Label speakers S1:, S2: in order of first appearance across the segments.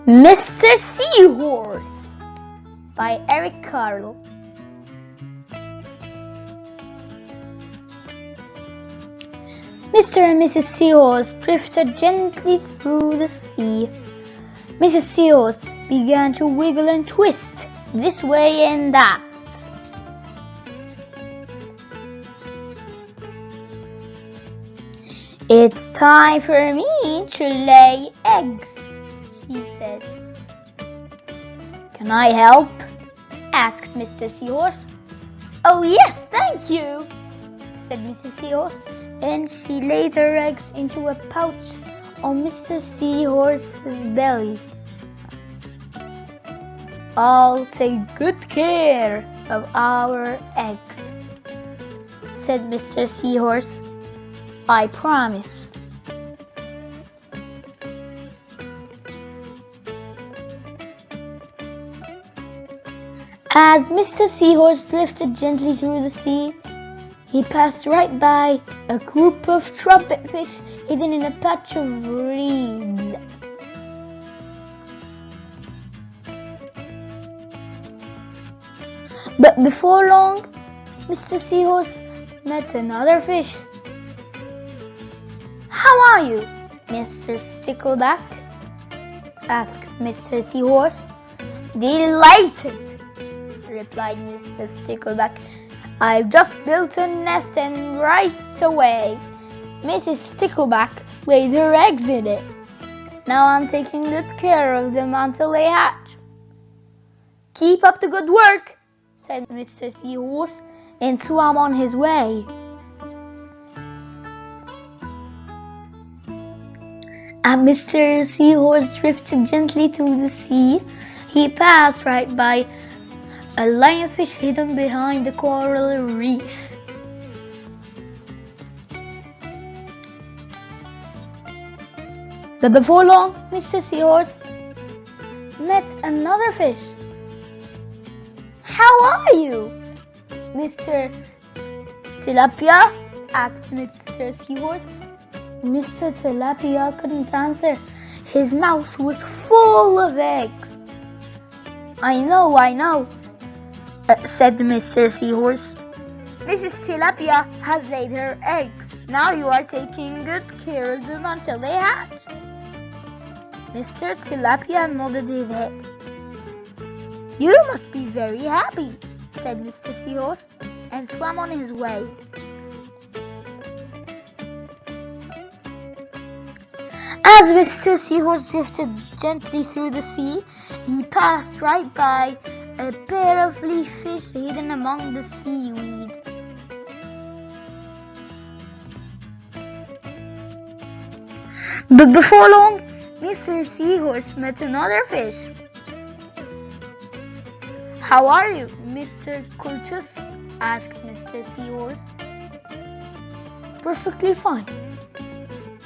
S1: Mr. Seahorse by Eric Carle. Mr. and Mrs. Seahorse drifted gently through the sea. Mrs. Seahorse began to wiggle and twist this way and that. "It's time for me to lay eggs," she said. "Can I help?" asked Mr. Seahorse. "Oh yes, thank you," said Mrs. Seahorse, and she laid her eggs into a pouch on Mr. Seahorse's belly. "I'll take good care of our eggs," said Mr. Seahorse. "I promise." As Mr. Seahorse drifted gently through the sea, he passed right by a group of trumpetfish hidden in a patch of reeds. But before long, Mr. Seahorse met another fish. "How are you, Mr. Stickleback?" asked Mr. Seahorse. "Delighted," replied Mr. Stickleback. "I've just built a nest and right away Mrs. Stickleback laid her eggs in it. Now I'm taking good care of them until they hatch." "Keep up the good work," said Mr. Seahorse, and swam on his way. As Mr. Seahorse drifted gently through the sea, he passed right by a lionfish hidden behind the coral reef. But before long, Mr. Seahorse met another fish. "How are you, Mr. Tilapia?" asked Mr. Seahorse. Mr. Tilapia couldn't answer. His mouth was full of eggs. I know, said Mr. Seahorse. "Mrs. Tilapia has laid her eggs. Now you are taking good care of them until they hatch." Mr. Tilapia nodded his head. "You must be very happy," said Mr. Seahorse, and swam on his way. As Mr. Seahorse drifted gently through the sea, he passed right by a pair of leaf fish hidden among the seaweed. But before long, Mr. Seahorse met another fish. "How are you, Mr. Curtis?" asked Mr. Seahorse. "Perfectly fine,"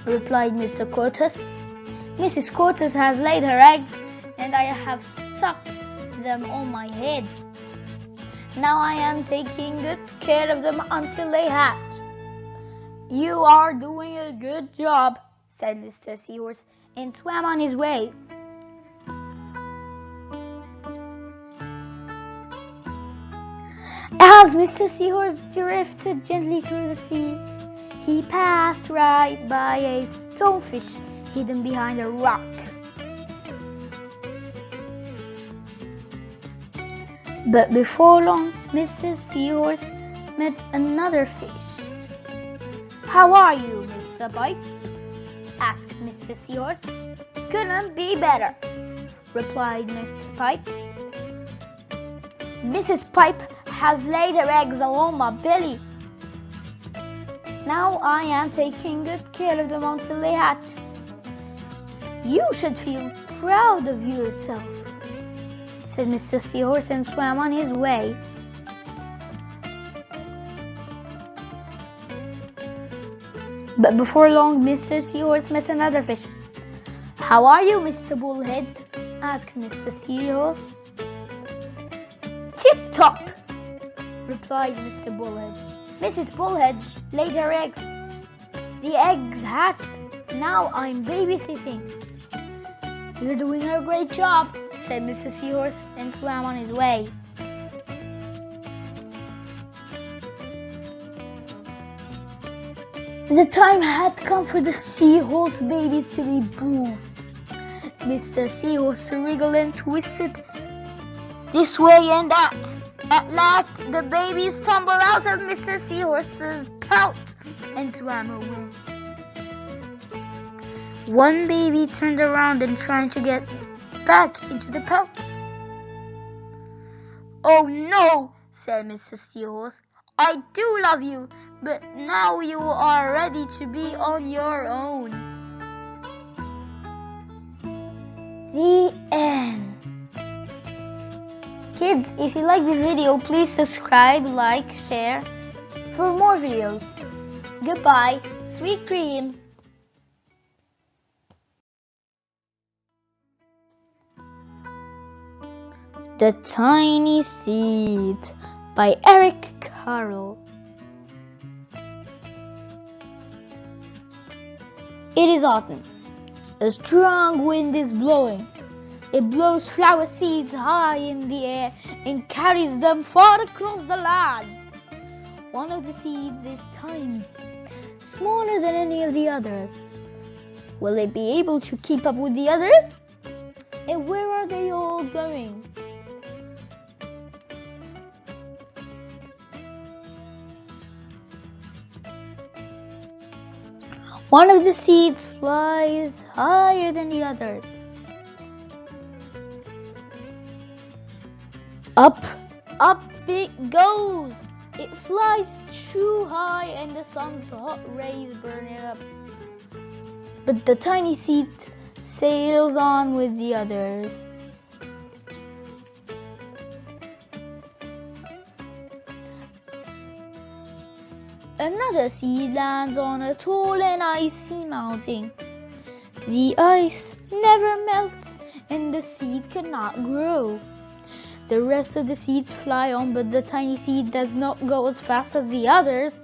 S1: replied Mr. Curtis. "Mrs. Curtis has laid her eggs, and I have stuck them on my head. Now I am taking good care of them until they hatch." "You are doing a good job," said Mr. Seahorse, and swam on his way. As Mr. Seahorse drifted gently through the sea, he passed right by a stonefish hidden behind a rock. But before long, Mr. Seahorse met another fish. "How are you, Mr. Pipe?" asked Mr. Seahorse. "Couldn't be better," replied Mr. Pipe. "Mrs. Pipe has laid her eggs along my belly. Now I am taking good care of them until they hatch. You should feel proud of yourself," said Mr. Seahorse, and swam on his way. But before long, Mr. Seahorse met another fish. "How are you, Mr. Bullhead?" asked Mr. Seahorse. "Tip-top," replied Mr. Bullhead. "Mrs. Bullhead laid her eggs. The eggs hatched. Now I'm babysitting." You're doing a great job, said Mr. Seahorse, and swam on his way. The time had come for the seahorse babies to be born. Mr. Seahorse wriggled and twisted this way and that. At last, the babies tumbled out of Mr. Seahorse's pouch and swam away. One baby turned around and tried to get back into the pouch. "Oh no," said Mr. Seahorse. "I do love you, but now you are ready to be on your own." The end. Kids, if you like this video, please subscribe, like, share for more videos. Goodbye, sweet dreams. The Tiny Seed by Eric Carle. It is autumn. A strong wind is blowing. It blows flower seeds high in the air and carries them far across the land. One of the seeds is tiny, smaller than any of the others. Will it be able to keep up with the others? And where are they all going? One of the seeds flies higher than the others. Up, up it goes. It flies too high and the sun's hot rays burn it up. But the tiny seed sails on with the others. Another seed lands on a tall and icy mountain. The ice never melts and the seed cannot grow. The rest of the seeds fly on, but the tiny seed does not go as fast as the others.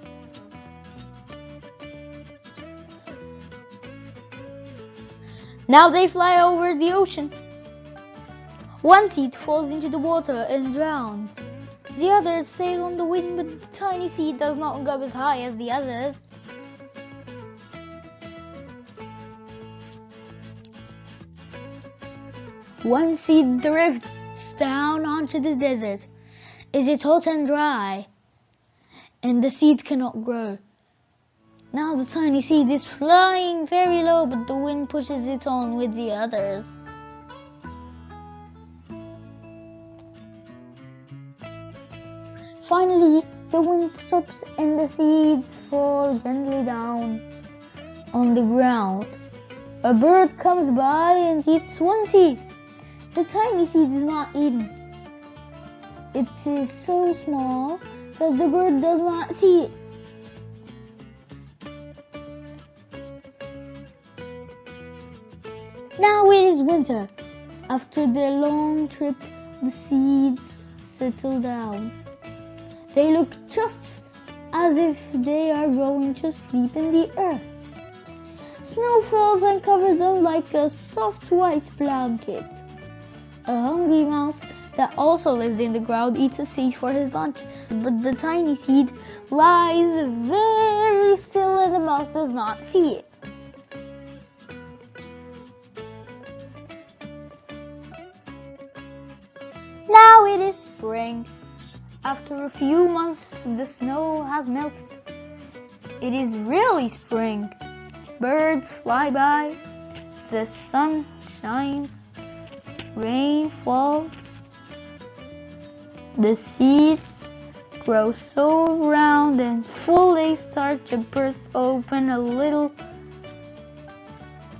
S1: Now they fly over the ocean. One seed falls into the water and drowns. The others sail on the wind, but the tiny seed does not go as high as the others. One seed drifts down onto the desert. Is it hot and dry? And the seed cannot grow. Now the tiny seed is flying very low, but the wind pushes it on with the others. Finally, the wind stops and the seeds fall gently down on the ground. A bird comes by and eats one seed. The tiny seed is not eaten. It is so small that the bird does not see it. Now it is winter. After their long trip, the seeds settle down. They look just as if they are going to sleep in the earth. Snow falls and covers them like a soft white blanket. A hungry mouse that also lives in the ground eats a seed for his lunch, but the tiny seed lies very still and the mouse does not see it. Now it is spring. After a few months, the snow has melted. It is really spring. Birds fly by, the sun shines, rain falls. The seeds grow so round and full they start to burst open a little.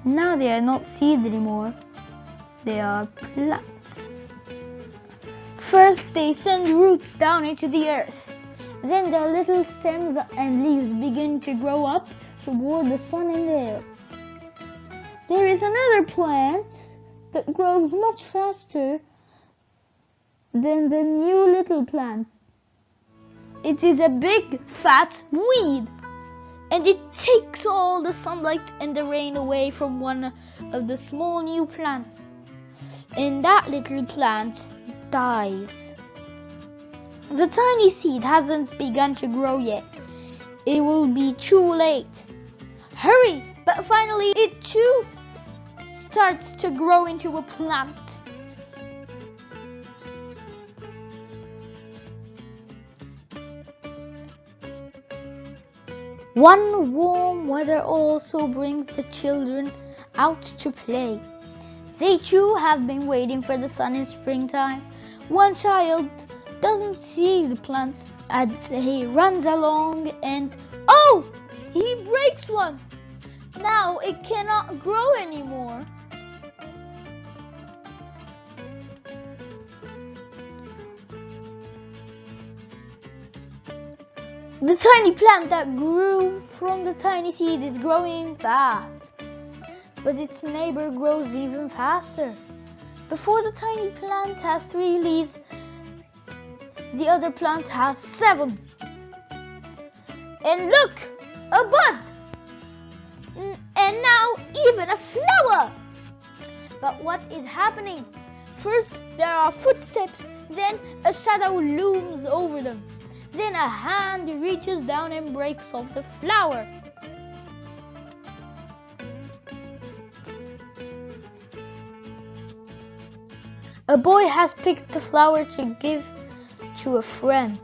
S1: Now they are not seeds anymore. They are plants. First they send roots down into the earth. Then their little stems and leaves begin to grow up toward the sun and air. There is another plant that grows much faster than the new little plants. It is a big fat weed. and it takes all the sunlight and the rain away from one of the small new plants. And that little plant dies. The tiny seed hasn't begun to grow yet. It will be too late. Hurry! But finally it too starts to grow into a plant. One warm weather also brings the children out to play. They too have been waiting for the sun in springtime. One child doesn't see the plants as he runs along and oh! He breaks one! Now it cannot grow anymore. The tiny plant that grew from the tiny seed is growing fast, but its neighbor grows even faster. Before the tiny plant has 3 leaves, the other plant has 7. And look, a bud! And now even a flower! But what is happening? First there are footsteps, then a shadow looms over them. Then a hand reaches down and breaks off the flower. A boy has picked the flower to give to a friend.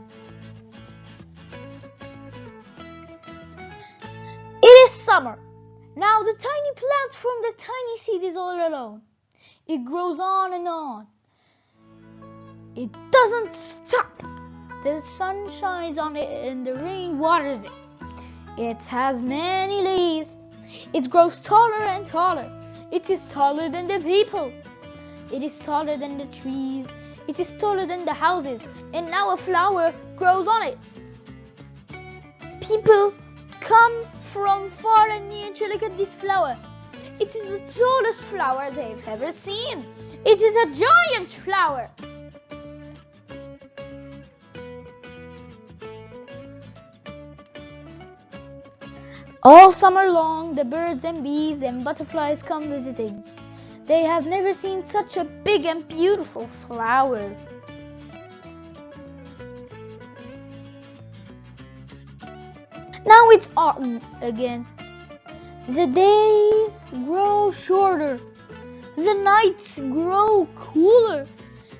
S1: It is summer. Now the tiny plant from the tiny seed is all alone. It grows on and on. It doesn't stop. The sun shines on it and the rain waters it. It has many leaves. It grows taller and taller. It is taller than the people. It is taller than the trees. It is taller than the houses. And now a flower grows on it. People come from far and near to look at this flower. It is the tallest flower they've ever seen. It is a giant flower. All summer long, the birds and bees and butterflies come visiting. They have never seen such a big and beautiful flower. Now it's autumn again. The days grow shorter. The nights grow cooler.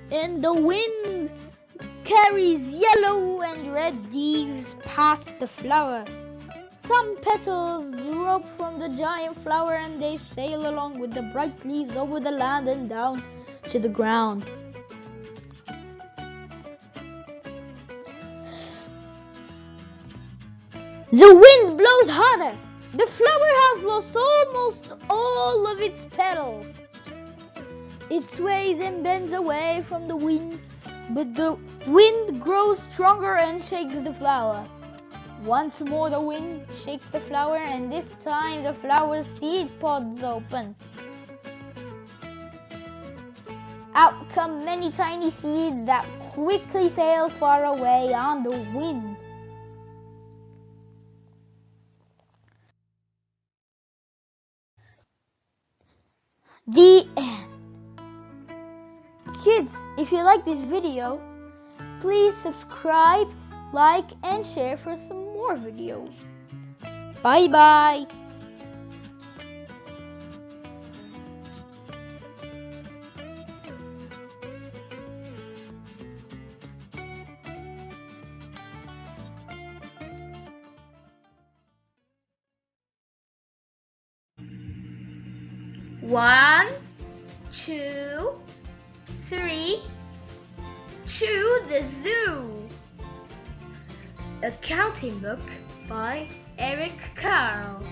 S1: And the wind carries yellow and red leaves past the flower. Some petals drop from the giant flower and they sail along with the bright leaves over the land and down to the ground. The wind blows harder. The flower has lost almost all of its petals. It sways and bends away from the wind, but the wind grows stronger and shakes the flower. Once more the wind shakes the flower, and this time the flower's seed pods open. Out come many tiny seeds that quickly sail far away on the wind. The end. Kids, if you like this video, please subscribe, like, and share for some more videos. Bye bye. One, 2, 3, to the zoo. A counting book by Eric Carle.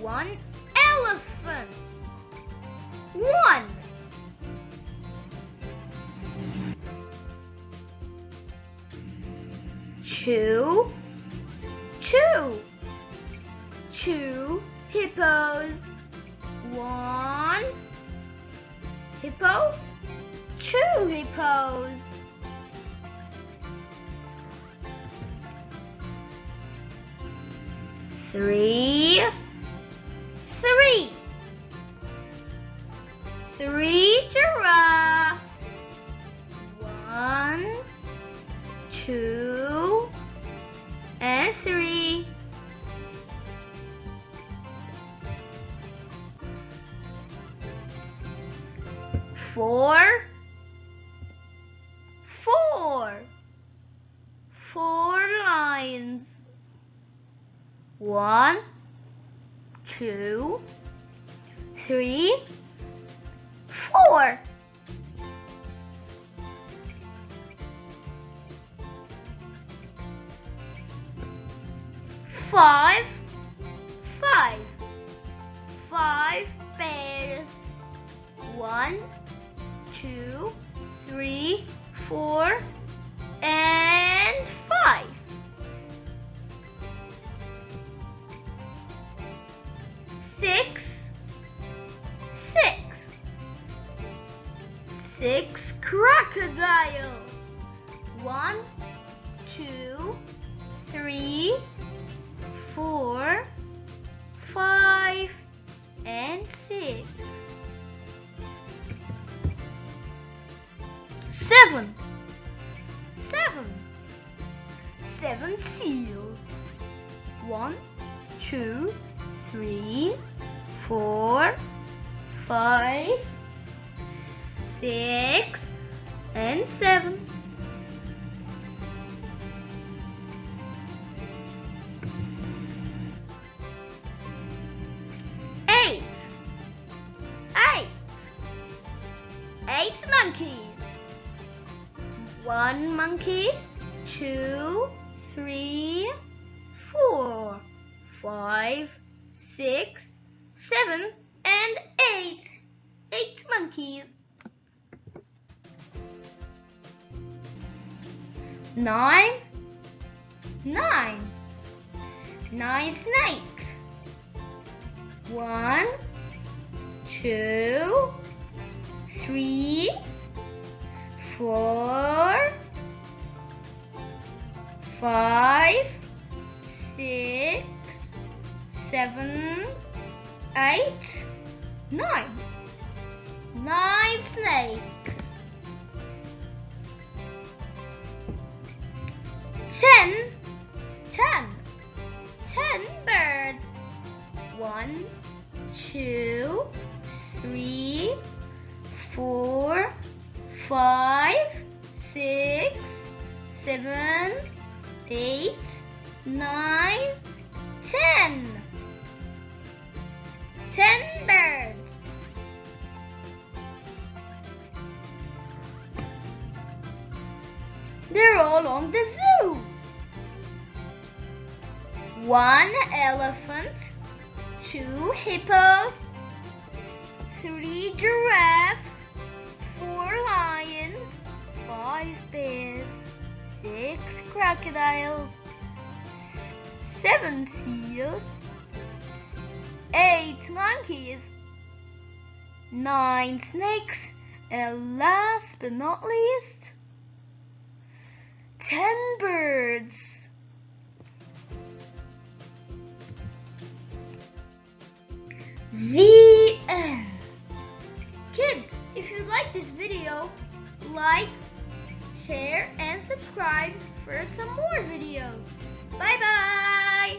S1: One elephant. One. 2, 2. 2 hippos. 1 hippo. 2 hippos. 3, 3. 3 giraffes. 1, 2, and 3. 4, 4. 4 lions. 1, 2, 3, 4. 5, 5. 5 bears. 1, 2, 3, 4, and 5. 6, 6. 6 crocodiles. 1, 2, 3, 4, 5, and 6. 7, 7. 7 seals. 1, 2, 3, 4, 5, 6, and 7. 8, 8. 8 monkeys. 1 monkey, 2, 3, 4, 5, 6, 7, and 8. 8 monkeys. 9, 9. 9 snakes. 1, 2, 3, 4, 5, 6, 7, 8, 9. 9 snakes. 10, 10. 10 birds. 1, 2, 3, 4, 5, 6, 7, 8, 9, 10. 10 birds. They're all on the zoo. 1 elephant, 2 hippos, 3 giraffes, 4 lions, 5 bears, 6 crocodiles, 7 seals, 8 monkeys, 9 snakes, and last but not least, 10 birds. The end. Kids, if you like this video, like, share, and subscribe for some more videos. Bye bye!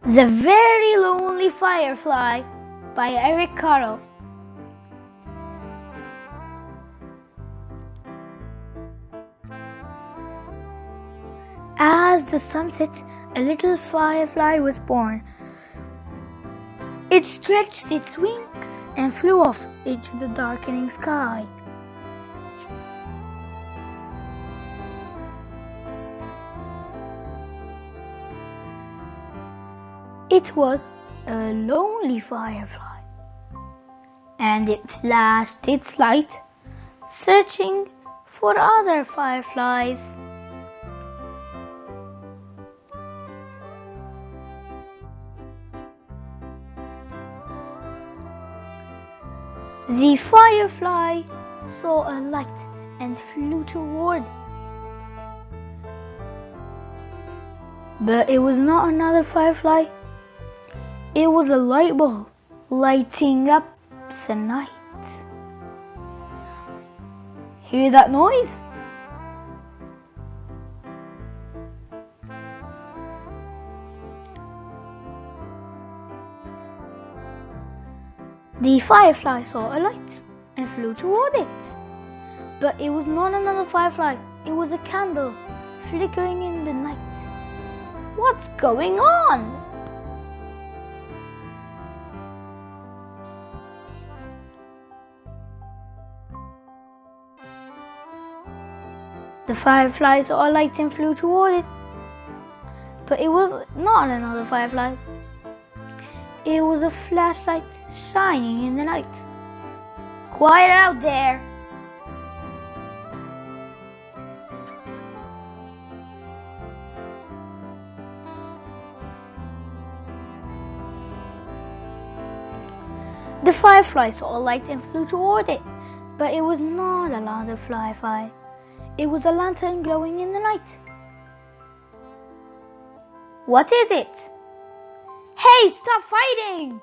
S1: The Very Lonely Firefly by Eric Carle. As the sun set, a little firefly was born. It stretched its wings and flew off into the darkening sky. It was a lonely firefly, and it flashed its light, searching for other fireflies. The firefly saw a light and flew toward it. But it was not another firefly. It was a light bulb lighting up the night. Hear that noise? The firefly saw a light and flew toward it. But it was not another firefly. It was a candle flickering in the night. What's going on? The firefly saw a light and flew toward it. But it was not another firefly. It was a flashlight shining in the night. Quiet out there! The firefly saw a light and flew toward it, but it was not another firefly. It was a lantern glowing in the night. What is it? Hey, stop fighting!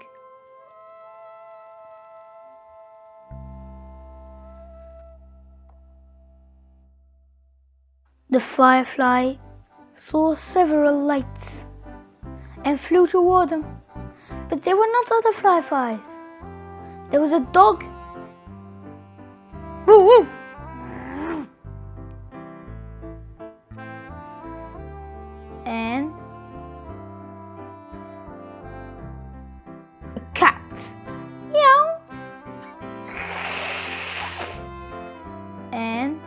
S1: The firefly saw several lights and flew toward them, but they were not other fireflies. There was a dog. Woo woo! And a cat. Meow. And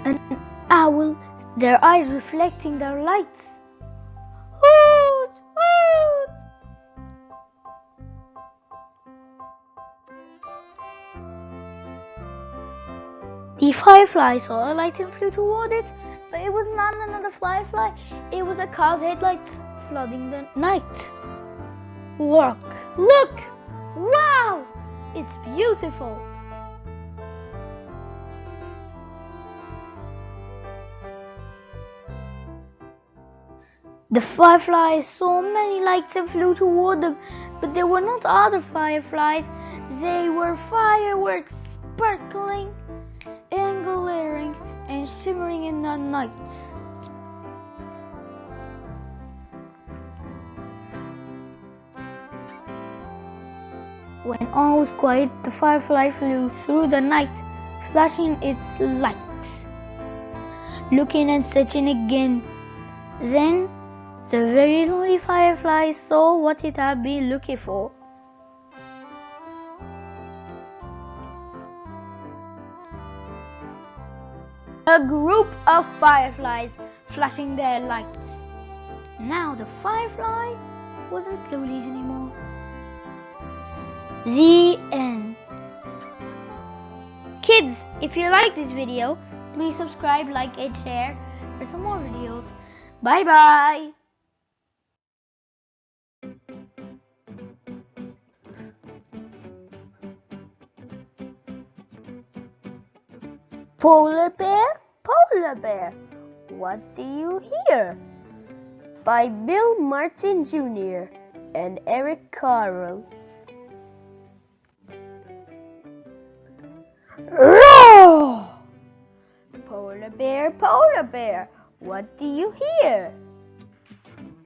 S1: an owl, their eyes reflecting their lights. Hoot! Hoot! The firefly saw a light and flew toward it, but it was not another firefly. It was a car's headlights flooding the night. Look! Look! Wow! It's beautiful! The fireflies saw many lights and flew toward them, but they were not other fireflies. They were fireworks sparkling and glaring and shimmering in the night. When all was quiet, the firefly flew through the night, flashing its lights, looking and searching again. Then the very lonely firefly saw what it had been looking for. A group of fireflies flashing their lights. Now the firefly wasn't lonely anymore. The end. Kids, if you like this video, please subscribe, like and share for some more videos. Bye bye. Polar Bear, what do you hear? By Bill Martin Jr. and Eric Carle. Roar! Polar Bear, what do you hear?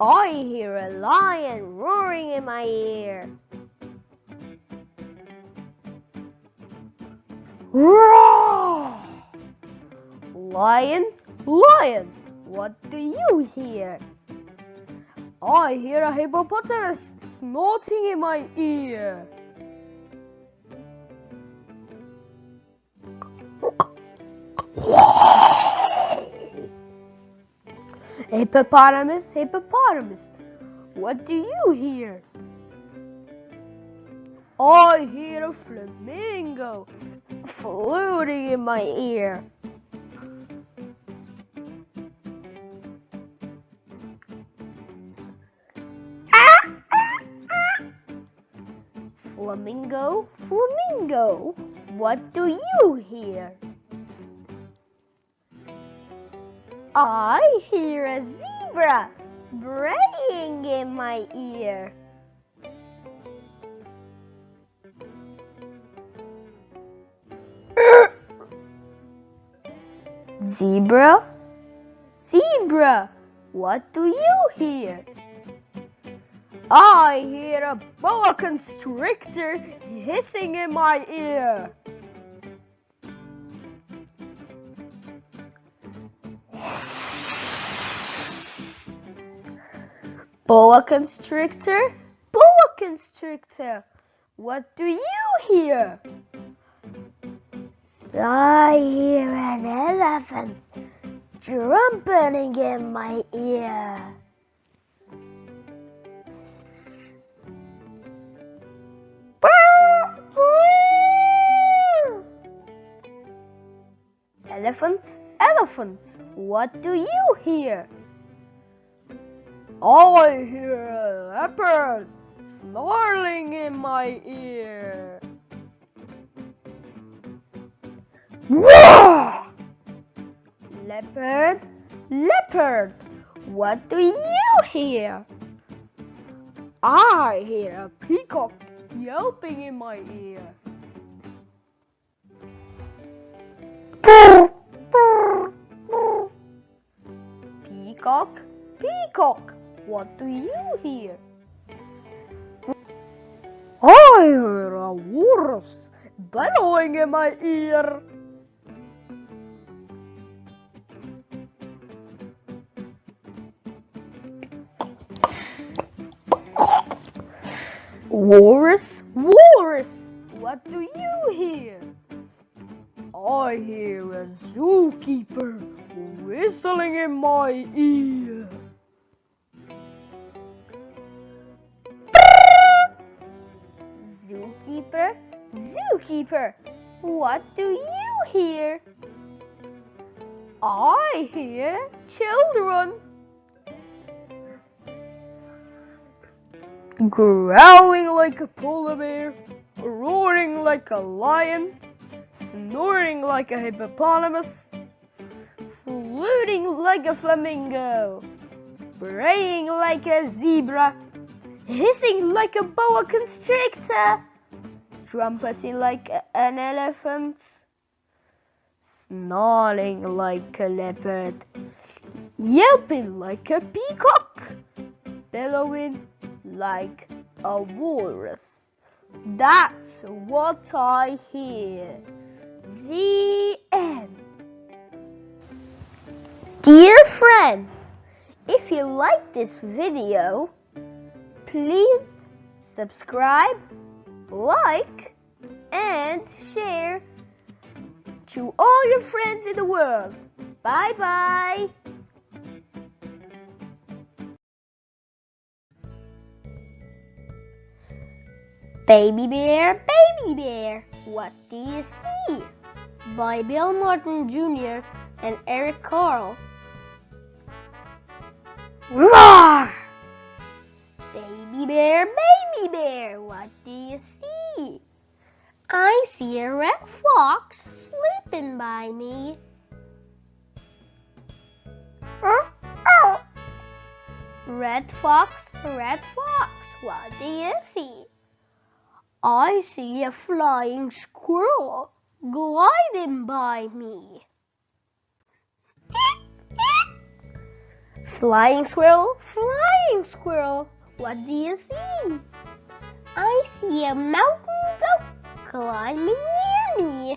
S1: I hear a lion roaring in my ear. Roar! Lion, what do you hear? I hear a hippopotamus snorting in my ear. A
S2: Hippopotamus, hippopotamus, what do you hear? I hear a flamingo fluting in my ear. Flamingo, flamingo, what do you hear? I hear a zebra braying in my ear. Zebra, zebra, what do you hear? I hear a boa constrictor hissing in my ear. Boa constrictor, boa constrictor, what do you hear? I hear an elephant trumpeting in my ear. Elephants, elephants, what do you hear? I hear a leopard snarling in my ear. Roar! Leopard, leopard, what do you hear? I hear a peacock yelping in my ear. Peacock, peacock, what do you hear? I hear a walrus bellowing in my ear. Walrus, walrus, what do you hear? I hear a zookeeper whistling in my ear. Zookeeper, zookeeper, what do you hear? I hear children growling like a polar bear, roaring like a lion, snoring like a hippopotamus, fluting like a flamingo, braying like a zebra, hissing like a boa constrictor, trumpeting like an elephant, snarling like a leopard, yelping like a peacock, bellowing like a walrus. That's what I hear. The end. Dear friends, if you like this video, please subscribe, like, and share to all your friends in the world. Bye bye. Baby Bear, Baby Bear, what do you see? By Bill Martin Jr. and Eric Carle. Roar! Baby Bear, Baby Bear, what do you see? I see a red fox sleeping by me. Red fox, what do you see? I see a flying squirrel gliding by me. Flying squirrel, what do you see? I see a mountain goat climbing near me.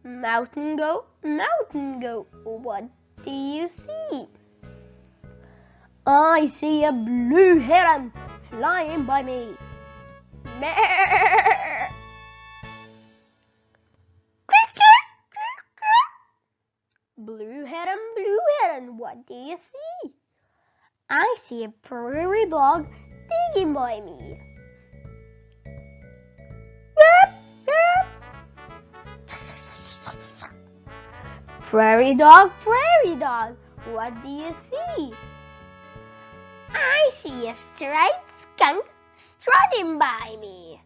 S2: Mountain goat, what do you see? I see a blue heron flying by me. blue heron, what do you see? I see a prairie dog digging by me. Prairie dog, what do you see? I see a striped skunk strutting by me.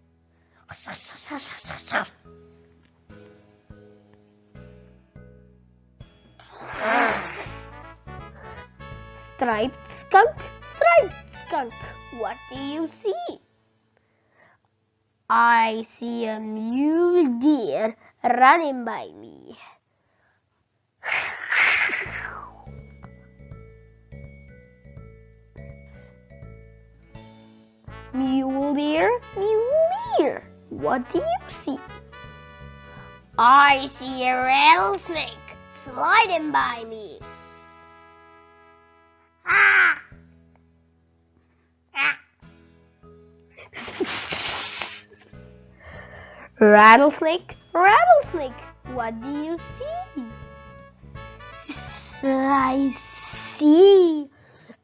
S2: Striped skunk, what do you see? I see a mule deer running by me. Mule deer, what do you see? I see a rattlesnake sliding by me. Ah! Ah! Rattlesnake, what do you see? I see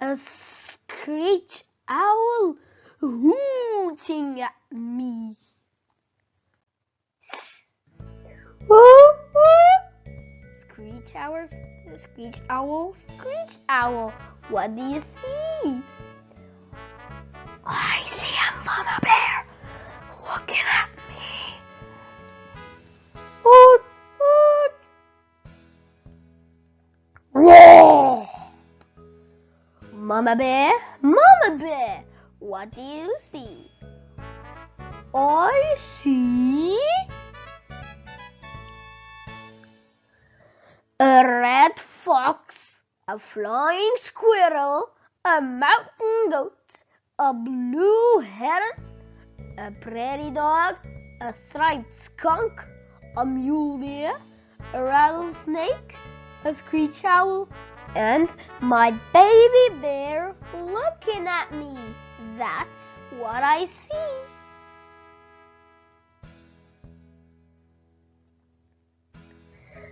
S2: a screech owl hooting at me. Screech owl, what do you see? I see a mama bear looking at me. Hoot, hoot. Roar. Mama bear, what do you see? I see a red fox, a flying squirrel, a mountain goat, a blue heron, a prairie dog, a striped skunk, a mule deer, a rattlesnake, a screech owl, and my baby bear looking at me. That's what I see.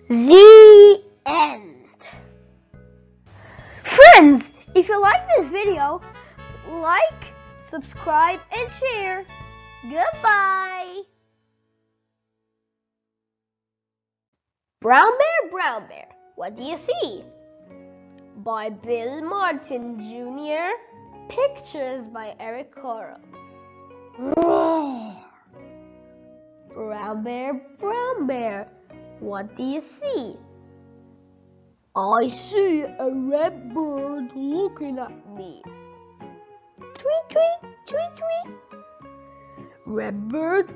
S2: The end. Friends, if you like this video, like, subscribe, and share. Goodbye. Brown Bear, what do you see? By Bill Martin Jr. Pictures by Eric Carle. Roar. Brown Bear, what do you see? I see a red bird looking at me. Tweet, tweet, tweet, tweet. Red bird,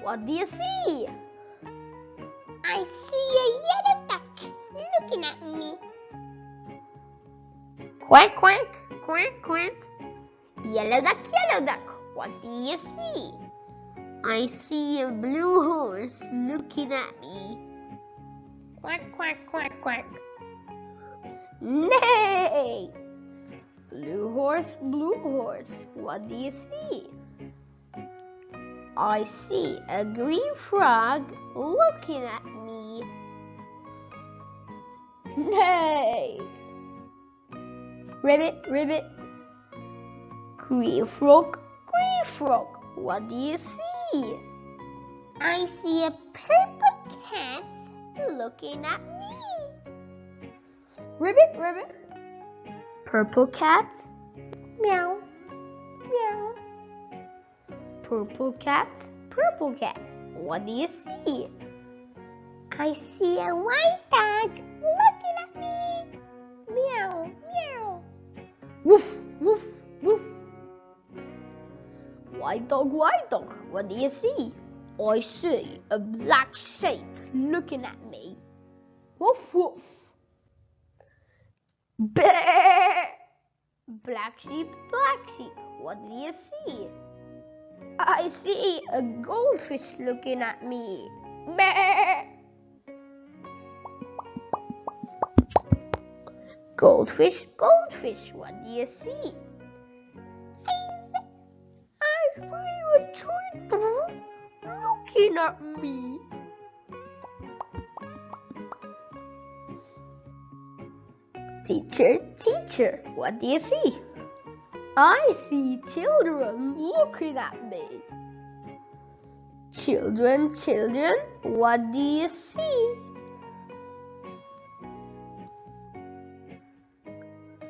S2: what do you see? I see a yellow duck looking at me. Quack, quack, quack, quack. Yellow duck, what do you see? I see a blue horse looking at me. Quack, quack, quack, quack. Nay! Blue horse, what do you see? I see a green frog looking at me. Nay! Ribbit. Green frog, what do you see? I see a purple cat looking at me. Ribbit. Purple cat. Meow. Purple cat. What do you see? I see a white dog looking at me. Meow. Woof. White dog, what do you see? I see a black sheep looking at me. Woof. Bear. Black sheep, what do you see? I see a goldfish looking at me. Bear. Goldfish, what do you see? I see a turtle looking at me. Teacher, teacher, what do you see? I see children looking at me. Children, children, what do you see?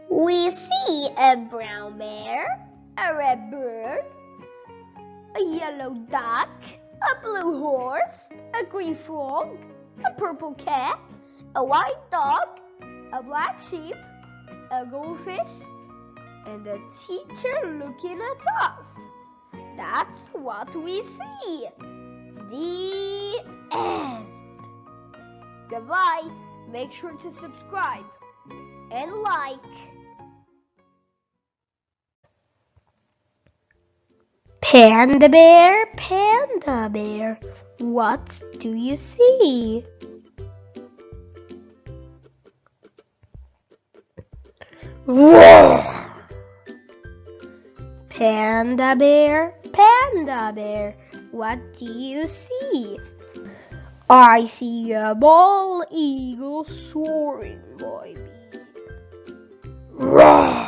S2: We see a brown bear, a red bird, a yellow duck, a blue horse, a green frog, a purple cat, a white dog, a black sheep, a goldfish, and a teacher looking at us. That's what we see. The end. Goodbye. Make sure to subscribe and like. Panda Bear, Panda Bear, what do you see? Roar! Panda Bear, Panda Bear, what do you see? I see a bald eagle soaring by me. Roar!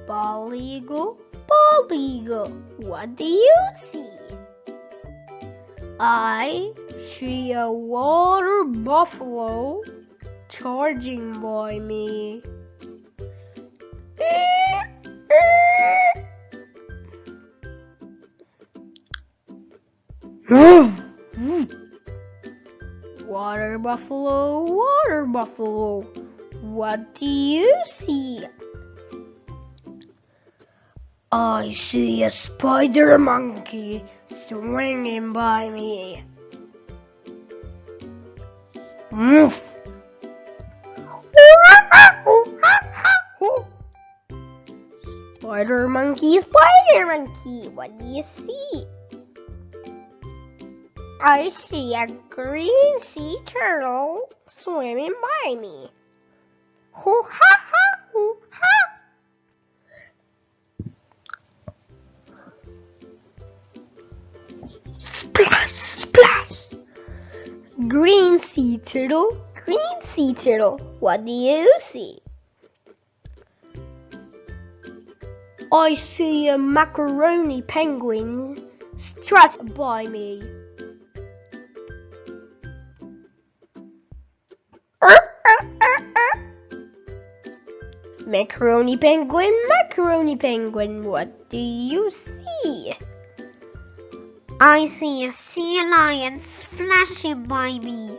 S2: Bald eagle, what do you see? I see a water buffalo charging by me. Water buffalo, what do you see? I see a spider monkey swinging by me. Spider monkey, what do you see? I see a green sea turtle swimming by me. Splash, splash. Green sea turtle, what do you see? I see a macaroni penguin strutting by me. Macaroni penguin, what do you see? I see a sea lion flashing by me.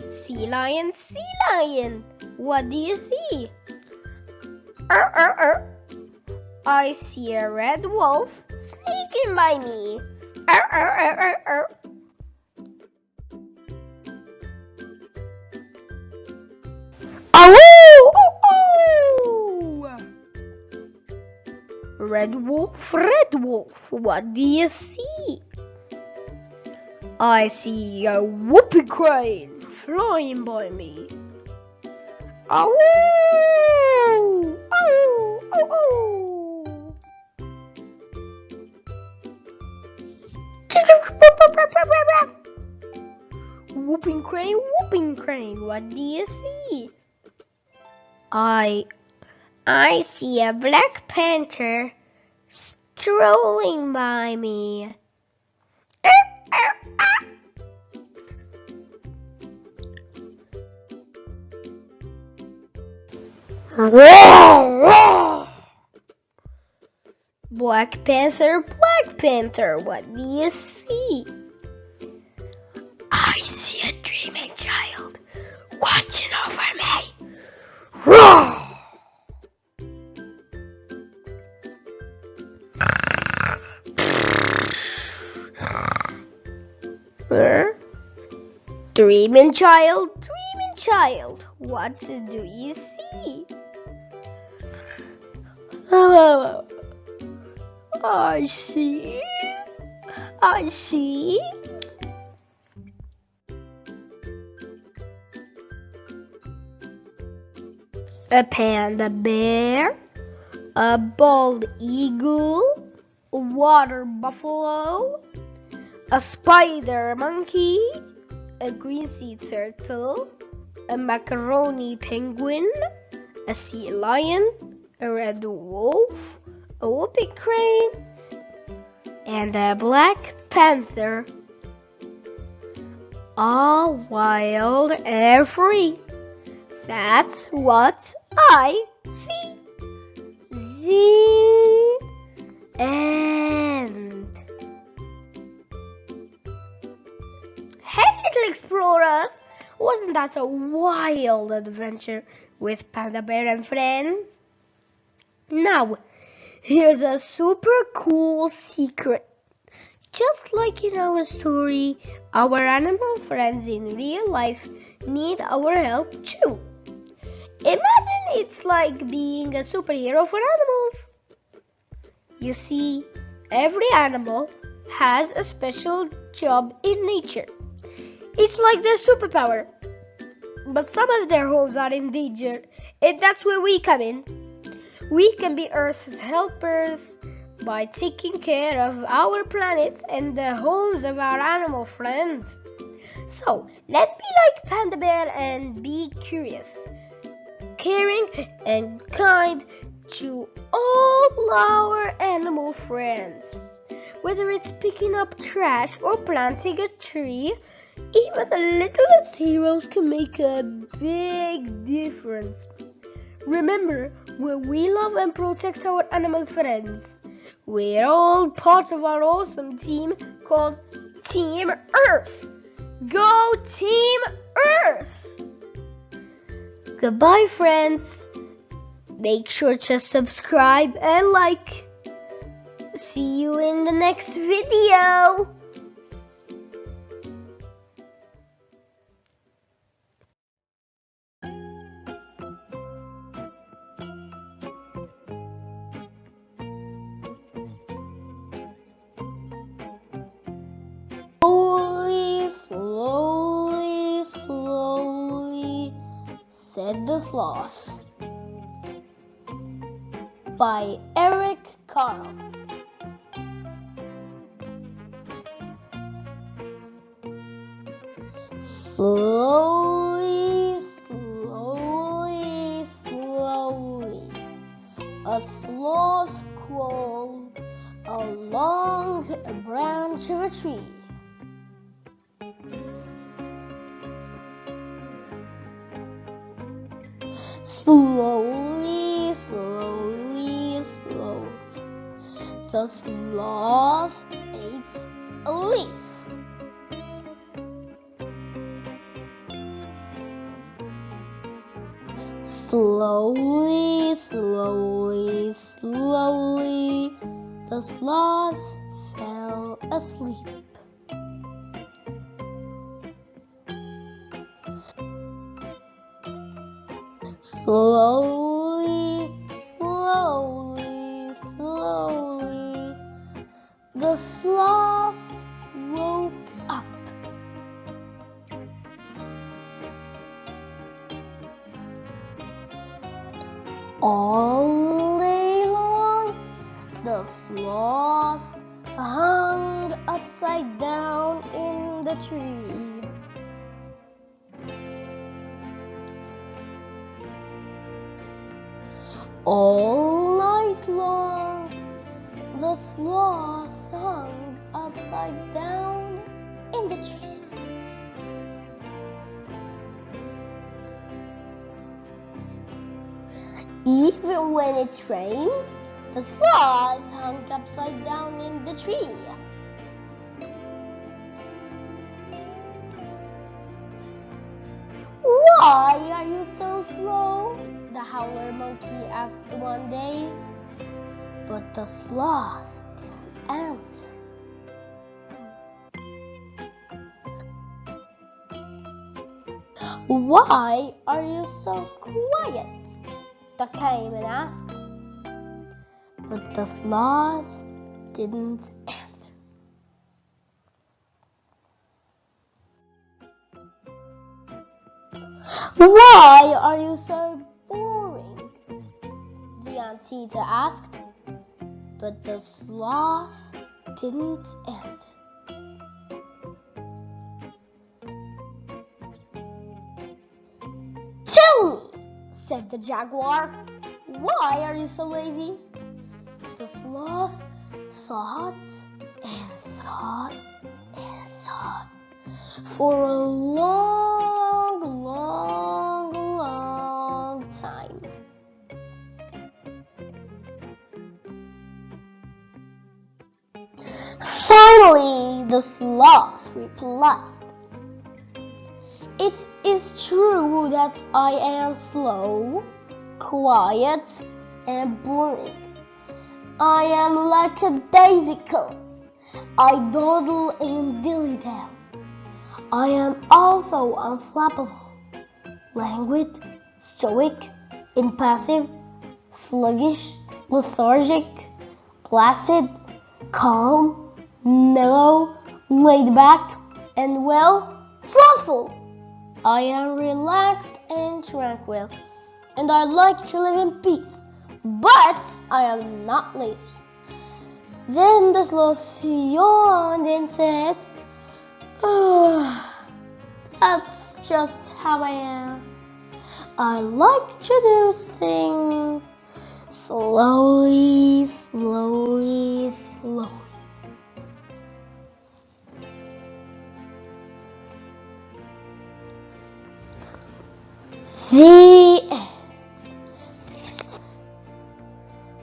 S2: Sea lion, what do you see? I see a red wolf sneaking by me. Red wolf, what do you see? I see a whoopee crane flying by me. Whooping crane, what do you see? I see a black panther strolling by me. Black Panther, what do you see? I see a dreaming child watching over me. Roar! Dreaming child, what do you see? I see a panda bear, a bald eagle, a water buffalo, a spider monkey, a green sea turtle, a macaroni penguin, a sea lion, a red wolf, a whooping crane, and a black panther. All wild and free. That's what I see. The end. Hey, little explorers! Wasn't that a wild adventure with Panda Bear and friends? Now, here's a super cool secret. Just like in our story, our animal friends in real life need our help too. Imagine it's like being a superhero for animals. You see, every animal has a special job in nature. It's like their superpower. But some of their homes are endangered, and that's where we come in. We can be Earth's helpers by taking care of our planet and the homes of our animal friends. So, let's be like Panda Bear and be curious, caring and kind to all our animal friends. Whether it's picking up trash or planting a tree, even the littlest heroes can make a big difference. Remember, when we love and protect our animal friends, we're all part of our awesome team called Team Earth. Go Team Earth! Goodbye, friends. Make sure to subscribe and like. See you in the next video. Slowly, slowly, said the sloth. By Eric Carle. Slowly, slowly, slowly, a sloth crawled along a branch of a tree. Slowly, slowly, slowly, the sloth ate a leaf. Slowly, slowly, slowly, the sloth fell asleep. Slowly, slowly, slowly, the sloth woke up. All day long, the sloth hung upside down in the tree. All night long, the sloth hung upside down in the tree. Even when it rained, the sloth hung upside down in the tree. Why are you so slow? The howler monkey asked one day. But the sloth didn't answer. Why are you so quiet? The caiman asked. But the sloth didn't answer. Why are you so boring? Tita asked, but the sloth didn't answer. "Tell me," said the jaguar, "why are you so lazy?" The sloth thought and thought and thought for a long, long, long time. Finally, the sloth replied, "It is true that I am slow, quiet, and boring. I am like a daisicle. I dawdle and dilly-dally. I am also unflappable, languid, stoic, impassive, sluggish, lethargic, placid, calm, mellow, laid back, and, well, slothful. I am relaxed and tranquil, and I like to live in peace, but I am not lazy." Then the sloth yawned and said, "That's just how I am. I like to do things slowly, slowly, slowly." The end.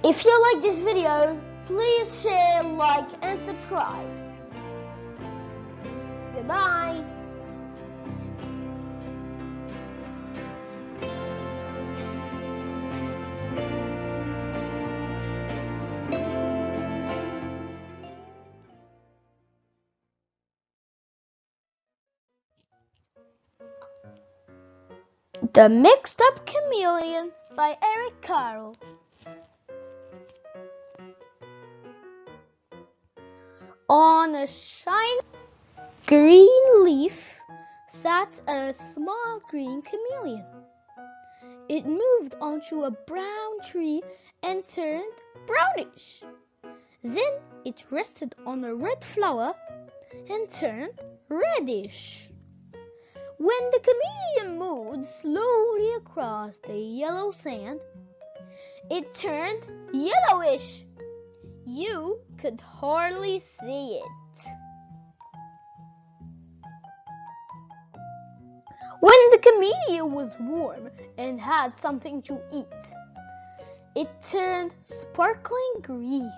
S2: If you like this video, please share, like, and subscribe. Goodbye. The Mixed-Up Chameleon by Eric Carle. On a shiny green leaf sat a small green chameleon. It moved onto a brown tree and turned brownish. Then it rested on a red flower and turned reddish. When the chameleon moved slowly across the yellow sand, it turned yellowish. You could hardly see it. When the chameleon was warm and had something to eat, it turned sparkling green.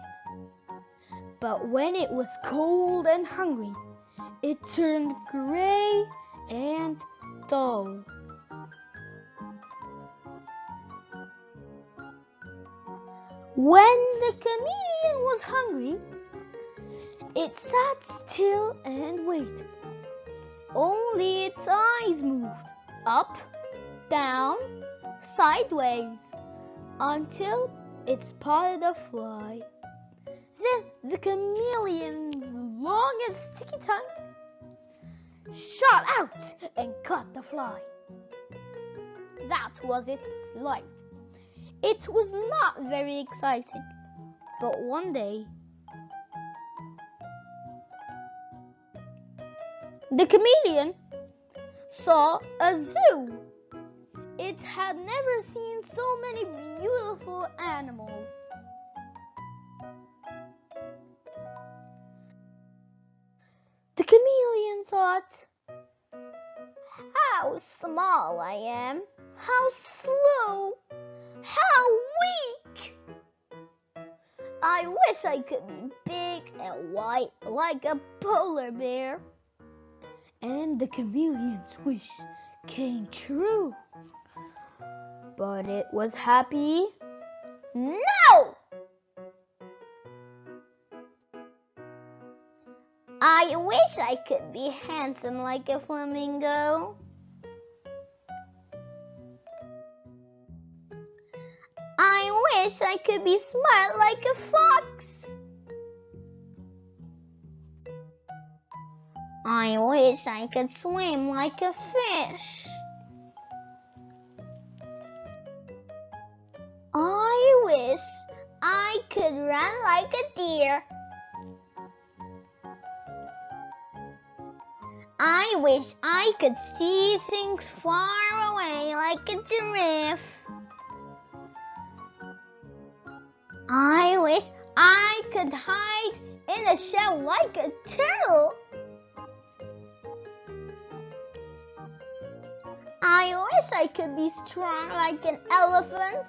S2: But when it was cold and hungry, it turned gray and dull. When the chameleon was hungry, it sat still and waited. Only its eyes moved up, down, sideways, until it spotted a fly. Then the chameleon's long and sticky tongue shot out and caught the fly. That was its life. It was not very exciting, but one day the chameleon saw a zoo. It had never seen so many beautiful animals. The chameleon thought, "How small I am, how slow, how weak! I wish I could be big and white like a polar bear." And the chameleon's wish came true. But it was happy? No! I wish I could be handsome like a flamingo. I wish I could be smart like a fox. I wish I could swim like a fish. I wish I could run like a deer. I wish I could see things far away like a giraffe. I wish I could hide in a shell like a turtle. I wish I could be strong like an elephant.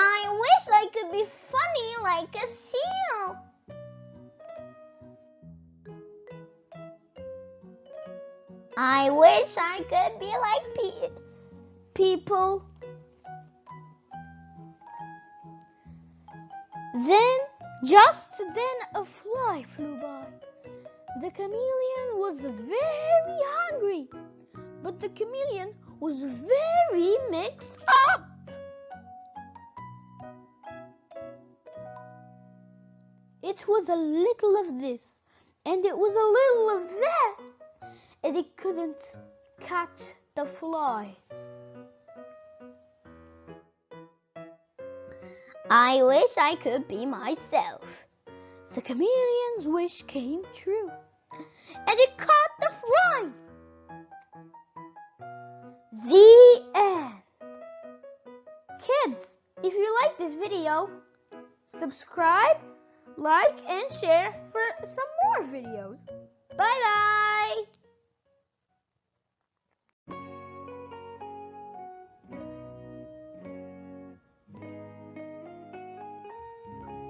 S2: I wish I could be funny like a seal. I wish I could be like people.
S1: Just then a fly flew by. The chameleon was very hungry, but the chameleon was very mixed up. It was a little of this, and it was a little of that, and it couldn't catch the fly.
S2: I wish I could be myself.
S1: The chameleon's wish came true, and it caught the fly. The end. Kids, if you like this video, subscribe, like, and share for some more videos. Bye-bye.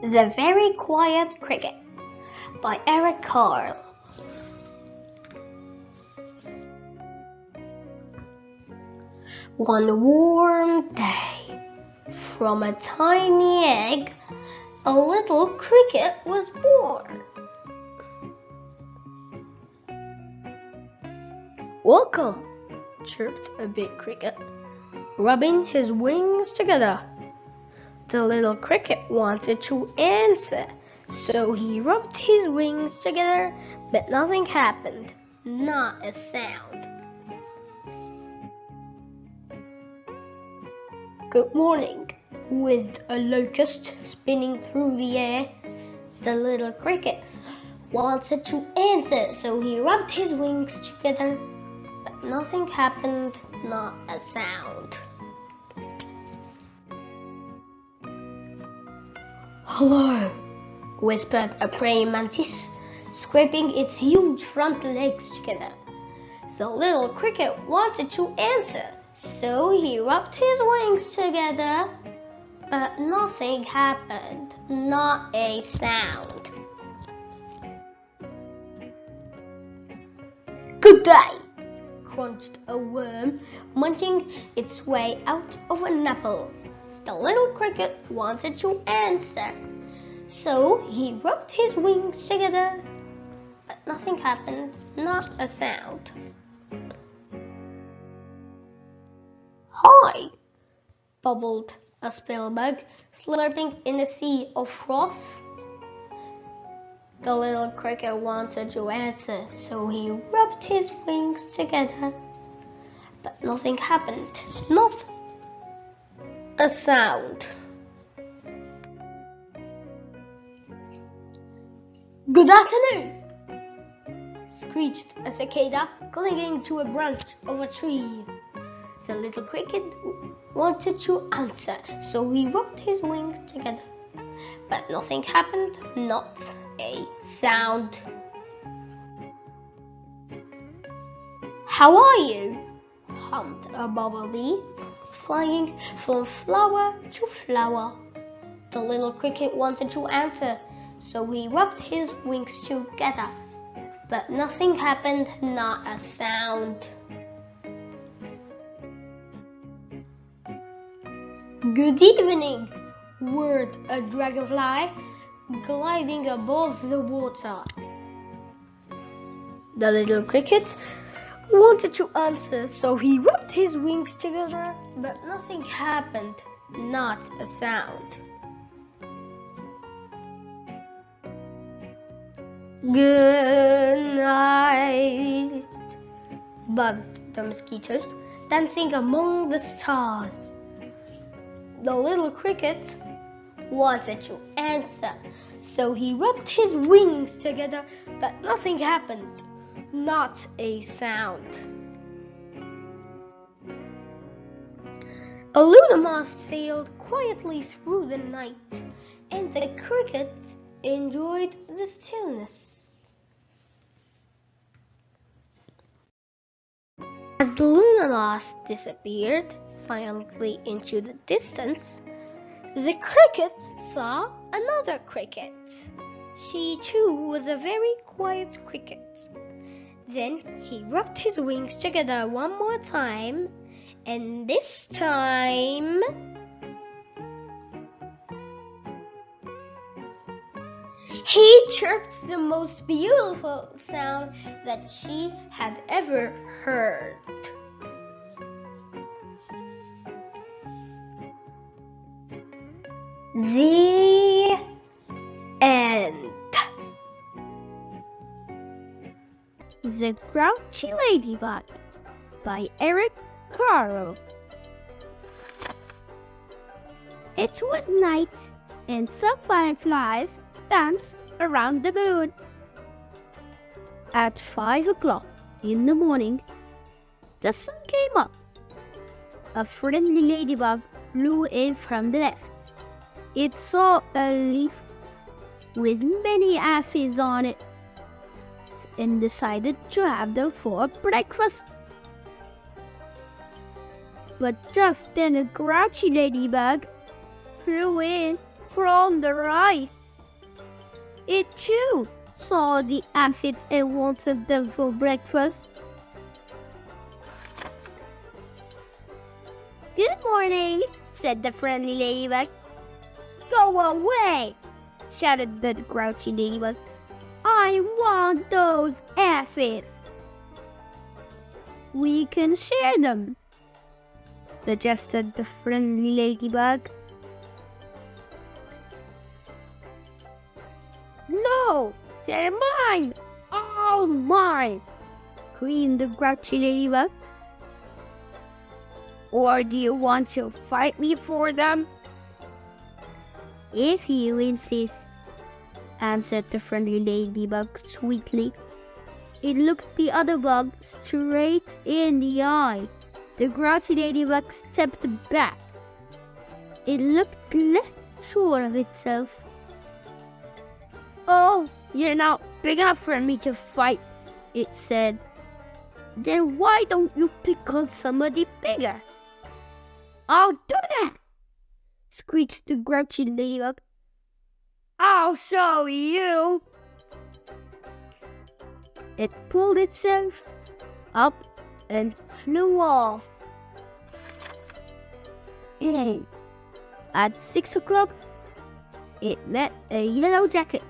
S2: The Very Quiet Cricket by Eric Carle. One warm day, from a tiny egg, a little cricket was born.
S1: Welcome, chirped a big cricket, rubbing his wings together. The little cricket wanted to answer, so he rubbed his wings together, but nothing happened, not a sound.
S2: Good morning, whizzed a locust spinning through the air. The little cricket wanted to answer, so he rubbed his wings together, but nothing happened, not a sound.
S1: Hello,
S2: whispered a praying mantis, scraping its huge front legs together. The little cricket wanted to answer, so he rubbed his wings together, but nothing happened, not a sound.
S1: Good day,
S2: crunched a worm, munching its way out of an apple. The little cricket wanted to answer, so he rubbed his wings together, but nothing happened, not a sound. Hi, bubbled a spillbug, slurping in a sea of froth. The little cricket wanted to answer, so he rubbed his wings together, but nothing happened, not a sound.
S1: Good afternoon, screeched a cicada, clinging to a branch of a tree.
S2: The little cricket wanted to answer, so he rubbed his wings together, but nothing happened, not a sound.
S1: How are you?
S2: hummed a bumblebee, flying from flower to flower. The little cricket wanted to answer, so he rubbed his wings together, but nothing happened, not a sound.
S1: Good evening, whirred a dragonfly, gliding above the water. The little cricket wanted to answer, so he rubbed his wings together, but nothing happened, not a sound.
S2: Good night, buzzed the mosquitoes, dancing among the stars. The little cricket wanted to answer, so he rubbed his wings together, but nothing happened. Not a sound. A lunar moth sailed quietly through the night, and the cricket enjoyed the stillness. As the lunar moth disappeared silently into the distance, the cricket saw another cricket. She too was a very quiet cricket. Then he rubbed his wings together one more time, and this time he chirped the most beautiful sound that she had ever heard. The end.
S3: The Grouchy Ladybug by Eric Carle. It was night, and some fireflies danced around the moon. At 5 o'clock in the morning, the sun came up. A friendly ladybug flew in from the left. It saw a leaf with many aphids on it and decided to have them for breakfast. But just then a grouchy ladybug flew in from the right. It too saw the aphids and wanted them for breakfast. "Good morning," said the friendly ladybug. "Go away," shouted the grouchy ladybug. "I want those aphids." "We can share them," suggested the friendly ladybug. "No, they're mine, all mine," screamed the grouchy ladybug. "Or do you want to fight me for them?" "If you insist," answered the friendly ladybug sweetly. It looked the other bug straight in the eye. The grouchy ladybug stepped back. It looked less sure of itself. "Oh, you're not big enough for me to fight," it said. "Then why don't you pick on somebody bigger?" "I'll do that," screeched the grouchy ladybug. "I'll show you." It pulled itself up and flew off. At 6 o'clock, it met a yellow jacket.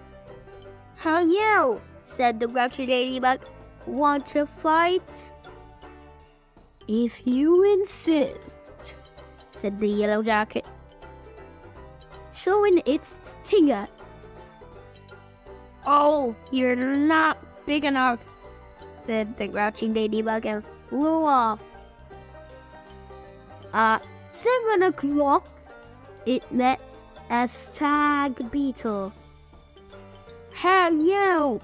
S3: "Hello," said the grouchy ladybug. "Want to fight?" "If you insist," said the yellow jacket, showing its stinger. "Oh, you're not big enough," said the grouchy ladybug and flew off. At 7 o'clock, it met a stag beetle. "Hello,"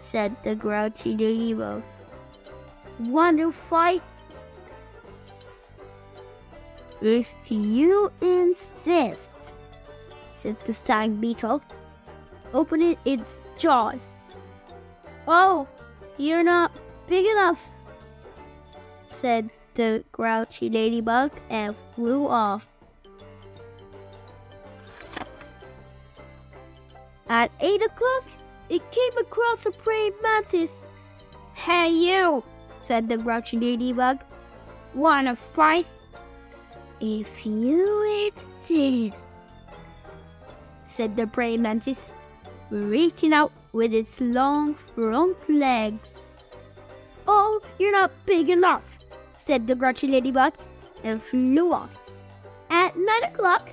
S3: said the grouchy ladybug. "Want to fight?" "If you insist," said the stag beetle, opening its jaws. "Oh, you're not big enough," said the grouchy ladybug and flew off. At 8 o'clock, it came across a praying mantis. "Hey you," said the grouchy ladybug. "Wanna fight?" "If you insist," said the praying mantis, reaching out with its long front legs. "Oh, you're not big enough," said the grouchy ladybug and flew off. At 9 o'clock,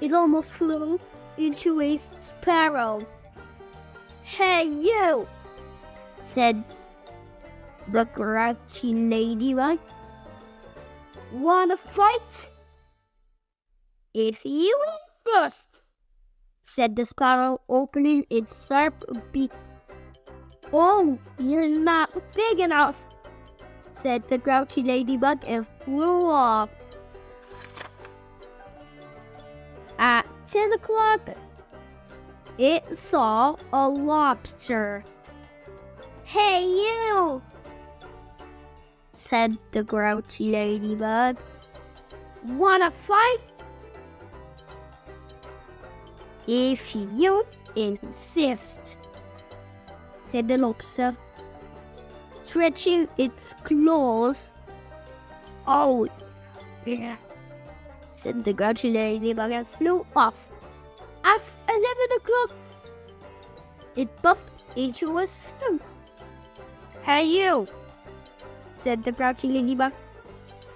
S3: it almost flew into a sparrow. "Hey you," said the grouchy ladybug. "Wanna fight?" If you insist, said the sparrow, opening its sharp beak. Oh, you're not big enough, said the grouchy ladybug, and flew off. At 10 o'clock, it saw a lobster. Hey, you, said the grouchy ladybug. Wanna fight? If you insist, said the lobster, stretching its claws. Oh, yeah, said the grouchy ladybug, and flew off. At 11 o'clock, it bumped into a stone. Hey, you, said the grouchy ladybug.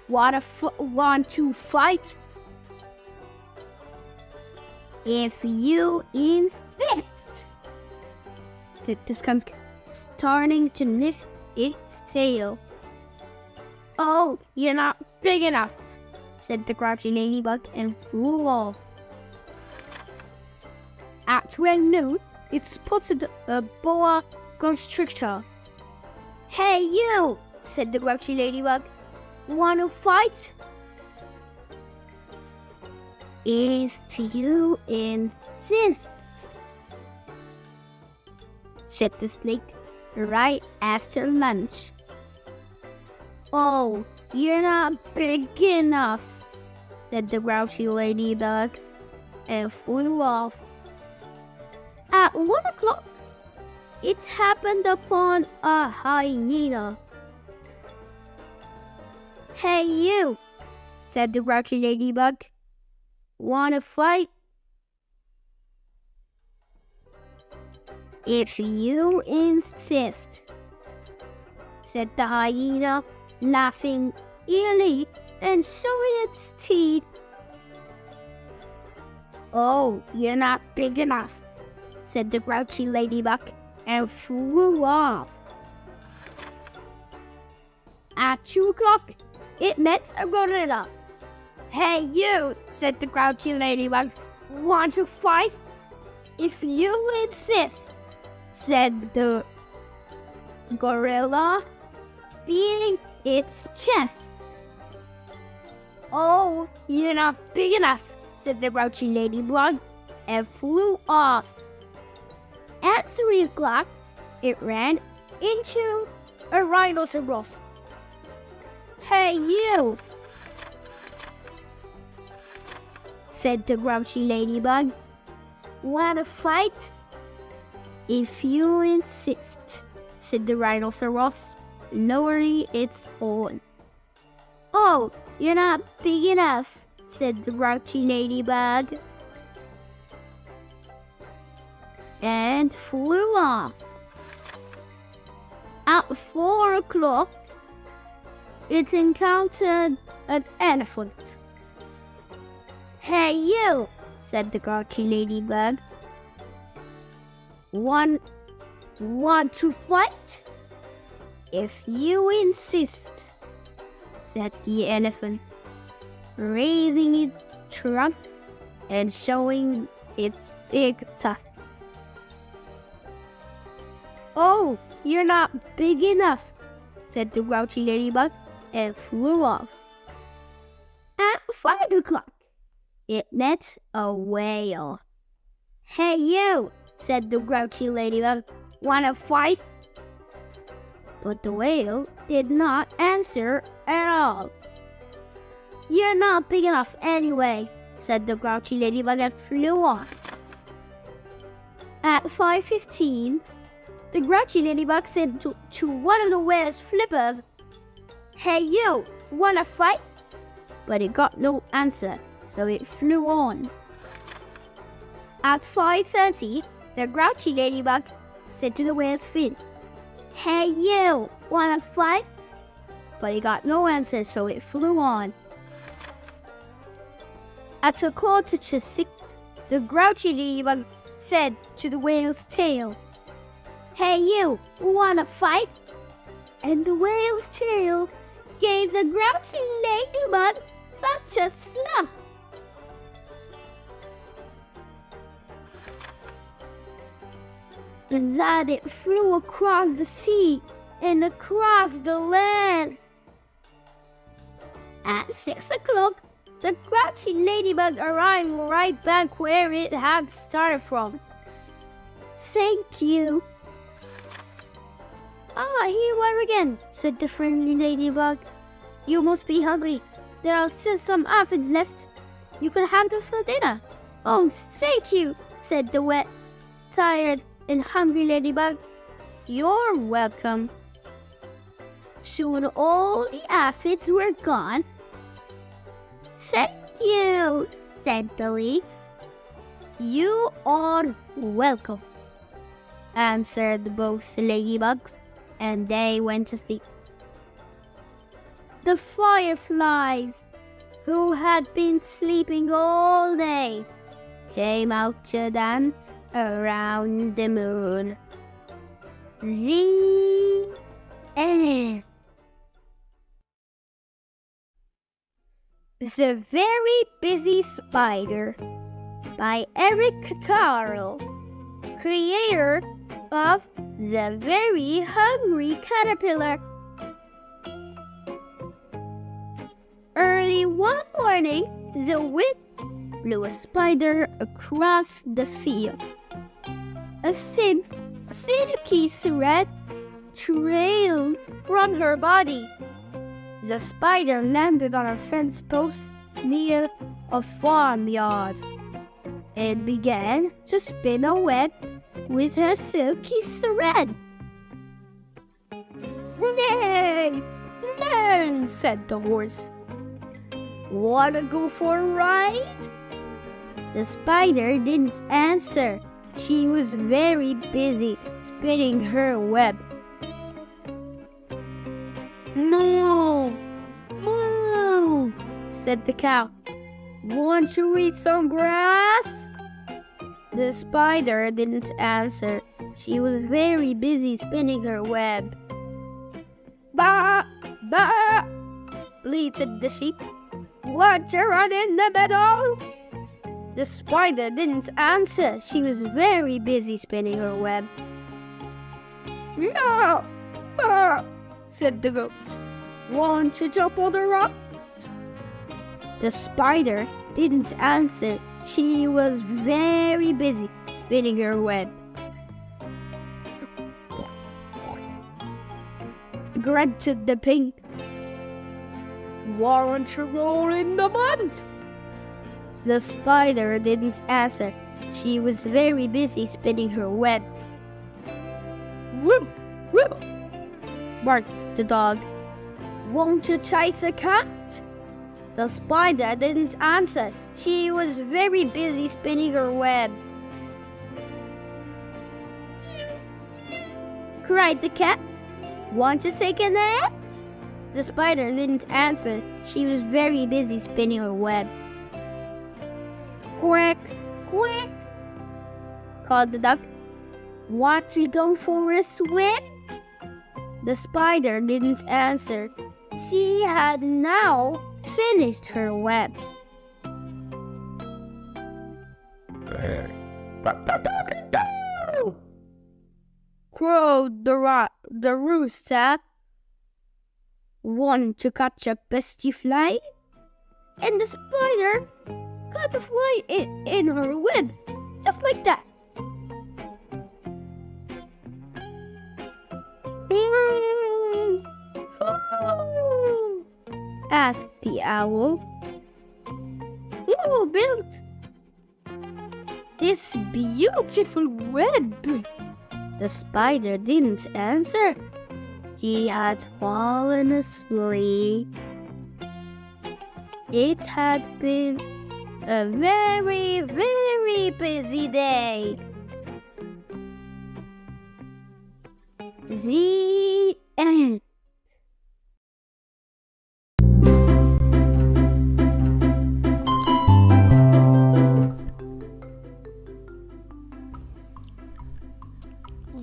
S3: Want to fight? If you insist, said the skunk, starting to lift its tail. Oh, you're not big enough, said the grouchy ladybug, and flew off. At 12 noon, it spotted a boa constrictor. Hey, you, said the grouchy ladybug. Want to fight? If you insist, said the snake, right after lunch. Oh, you're not big enough, said the grouchy ladybug, and flew off. At 1 o'clock, it happened upon a hyena. Hey, you, said the grouchy ladybug. Wanna fight? If you insist, said the hyena, laughing eerily and showing its teeth. Oh, you're not big enough, said the grouchy ladybug, and flew off. At 2 o'clock, it met a gorilla. Hey, you, said the grouchy ladybug. Want to fight? If you insist, said the gorilla, beating its chest. Oh, you're not big enough, said the grouchy ladybug, and flew off. At 3 o'clock, it ran into a rhinoceros. Hey, you, said the grouchy ladybug. Wanna fight? If you insist, said the rhinoceros, lowering its horn. Oh, you're not big enough, said the grouchy ladybug, and flew off. At 4 o'clock, it encountered an elephant. Hey, you, said the grouchy ladybug. Want to fight? If you insist, said the elephant, raising its trunk and showing its big tusks. Oh, you're not big enough, said the grouchy ladybug, and flew off. At 5 o'clock, it met a whale. Hey, you, said the grouchy ladybug. Wanna fight? But the whale did not answer at all. You're not big enough anyway, said the grouchy ladybug, and flew off. At 5:15, the grouchy ladybug said to one of the whale's flippers, Hey, you, wanna fight? But it got no answer, so it flew on. At 5:30, the grouchy ladybug said to the whale's fin, Hey, you, wanna fight? But it got no answer, so it flew on. At 6:15, the grouchy ladybug said to the whale's tail, Hey, you, wanna fight? And the whale's tail gave the grouchy ladybug such a slap that it flew across the sea and across the land. At 6 o'clock, the Grouchy Ladybug arrived right back where it had started from. "Thank you." "Ah, here you are again," said the friendly ladybug. "You must be hungry. There are still some aphids left. You can have them for dinner." "Oh, thank you," said the wet, tired, and hungry ladybug. "You're welcome." Soon all the aphids were gone. "Thank you," said the leaf. "You are welcome," answered both ladybugs, and they went to sleep. The fireflies, who had been sleeping all day, came out to dance around the moon. The end. The Very Busy Spider by Eric Carle, creator of The Very Hungry Caterpillar. Early one morning, the wind blew a spider across the field. A thin, silky thread trailed from her body. The spider landed on a fence post near a farmyard and began to spin a web with her silky thread. "Nay, nay," said the horse. "Wanna go for a ride?" The spider didn't answer. She was very busy spinning her web. "No, no," said the cow. "Want to eat some grass?" The spider didn't answer. She was very busy spinning her web. "Bah, bah," bleated the sheep. "Want to run in the meadow?" The spider didn't answer. She was very busy spinning her web. "No, bah," said the goat. "Want to jump on the rock?" The spider didn't answer. She was very busy spinning her web. Grunted the pig. "Want to roll in the mud?" The spider didn't answer. She was very busy spinning her web. "Whoop, whoop," barked the dog. "Want to chase a cat?" The spider didn't answer. She was very busy spinning her web. Cried the cat. "Want to take a nap?" The spider didn't answer. She was very busy spinning her web. "Quack, quack," called the duck. "Want to go for a swim?" The spider didn't answer. She had now finished her web. Crowed the rooster. "Want to catch a pesky fly?" And the spider caught the fly in her web, just like that. Asked the owl. "Who built this beautiful web?" The spider didn't answer. She had fallen asleep. It had been a very, very busy day. The end.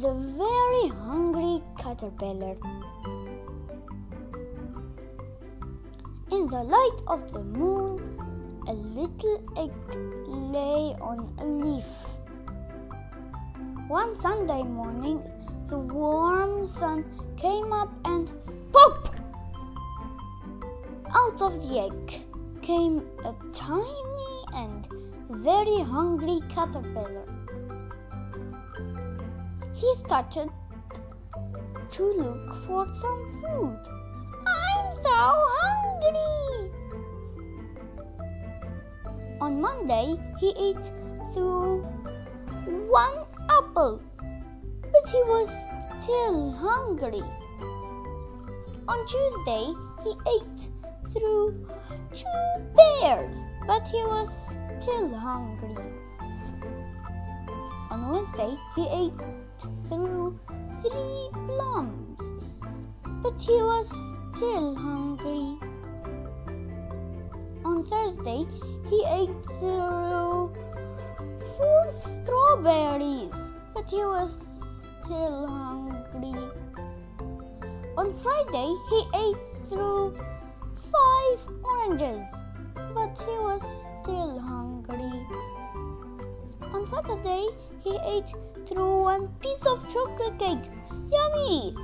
S1: The Very Hungry Caterpillar. In the light of the moon, a little egg lay on a leaf. One Sunday morning, the warm sun came up and pop! Out of the egg came a tiny and very hungry caterpillar. He started to look for some food. I'm so hungry! On Monday, he ate through one apple, but he was still hungry. On Tuesday, he ate through 2 pears, but he was still hungry. On Wednesday, he ate through 3 plums, but he was still hungry. On Thursday, he ate through 4 strawberries, but he was still hungry. On Friday, he ate through 5 oranges, but he was still hungry. On Saturday, he ate through 1 piece of chocolate cake. Yummy!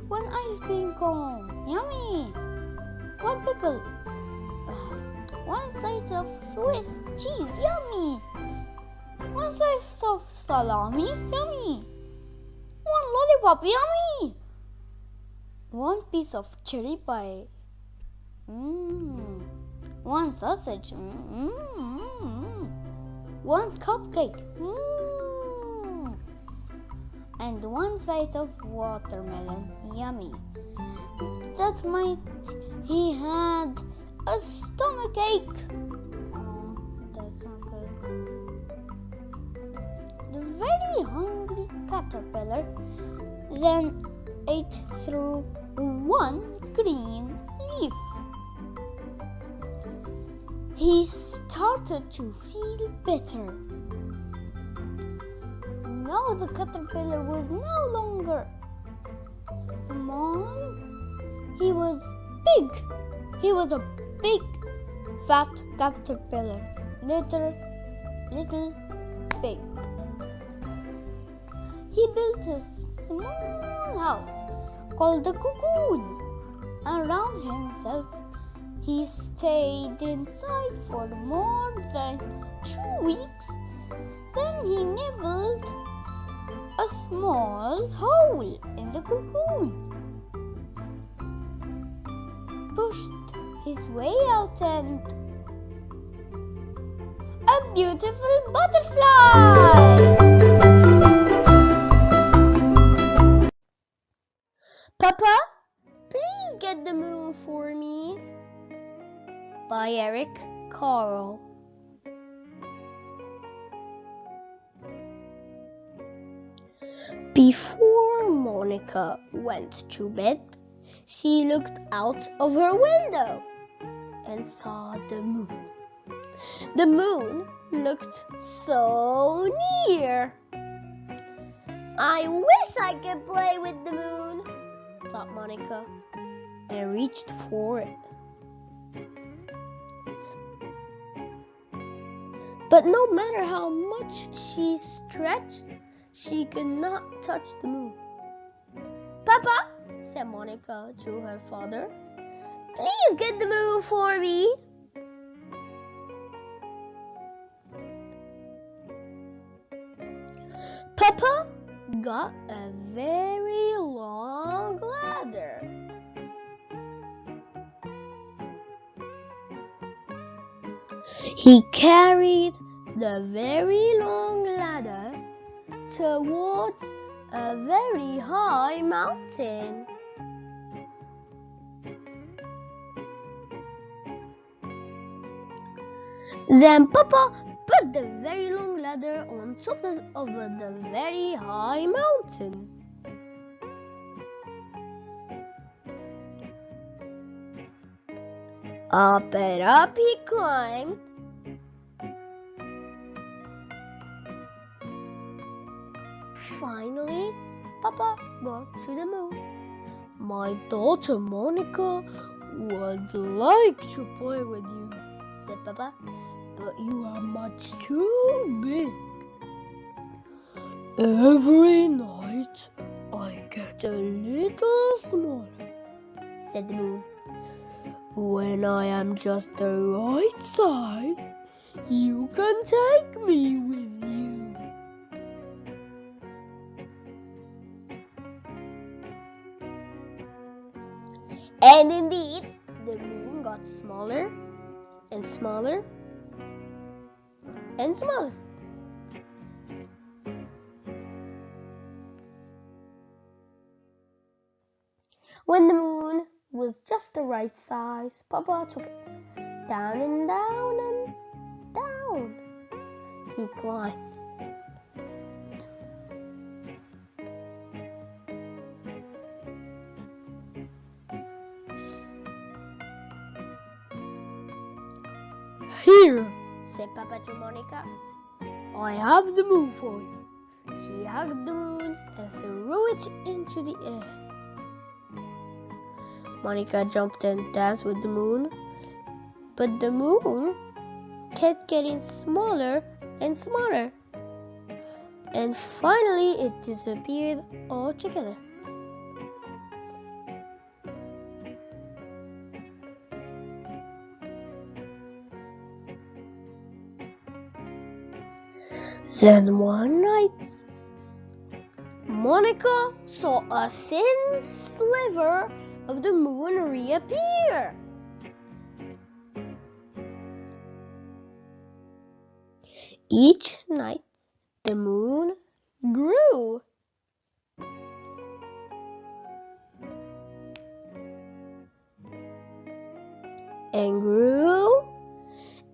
S1: 1 ice cream cone. Yummy! 1 pickle. 1 slice of Swiss cheese. Yummy! 1 slice of salami. Yummy! 1 lollipop. Yummy! 1 piece of cherry pie. 1 sausage. 1 cupcake. And 1 slice of watermelon. Yummy. That might he had a stomachache. Oh, that's not good. The very hungry caterpillar then ate through 1 green leaf. He started to feel better. Now the caterpillar was no longer small. He was big. He was a big, fat caterpillar. Little big. He built a small house called a cocoon around himself. He stayed inside for more than 2 weeks. Then he nibbled a small hole in the cocoon, pushed his way out, and a beautiful butterfly!
S2: Papa, please get the moon for me. By Eric Carle. Before Monica went to bed, she looked out of her window and saw the moon. The moon looked so near. I wish I could play with the moon, thought Monica, and reached for it. But no matter how much she stretched, she could not touch the moon. Papa, said Monica to her father, please get the moon for me. Papa got a very long ladder. He carried the very long ladder towards a very high mountain. Then Papa put the very long ladder on top of the very high mountain. Up and up he climbed. Finally, Papa got to the moon. My daughter Monica would like to play with you, said Papa, but you are much too big. Every night I get a little smaller, said the moon. When I am just the right size, you can take me with you. And indeed, the moon got smaller and smaller and smaller. When the moon was just the right size, Papa took it down and down and down. He climbed. Here, said Papa to Monica, I have the moon for you. She hugged the moon and threw it into the air. Monica jumped and danced with the moon, but the moon kept getting smaller and smaller, and finally it disappeared altogether. Then one night, Monica saw a thin sliver of the moon reappear. Each night, the moon grew. And grew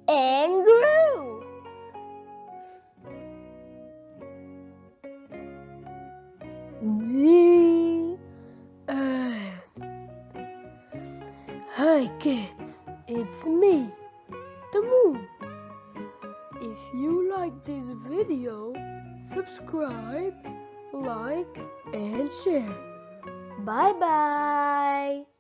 S2: and grew. The end. Hi kids, it's me, the moon. If you like this video, subscribe, like and share. Bye bye.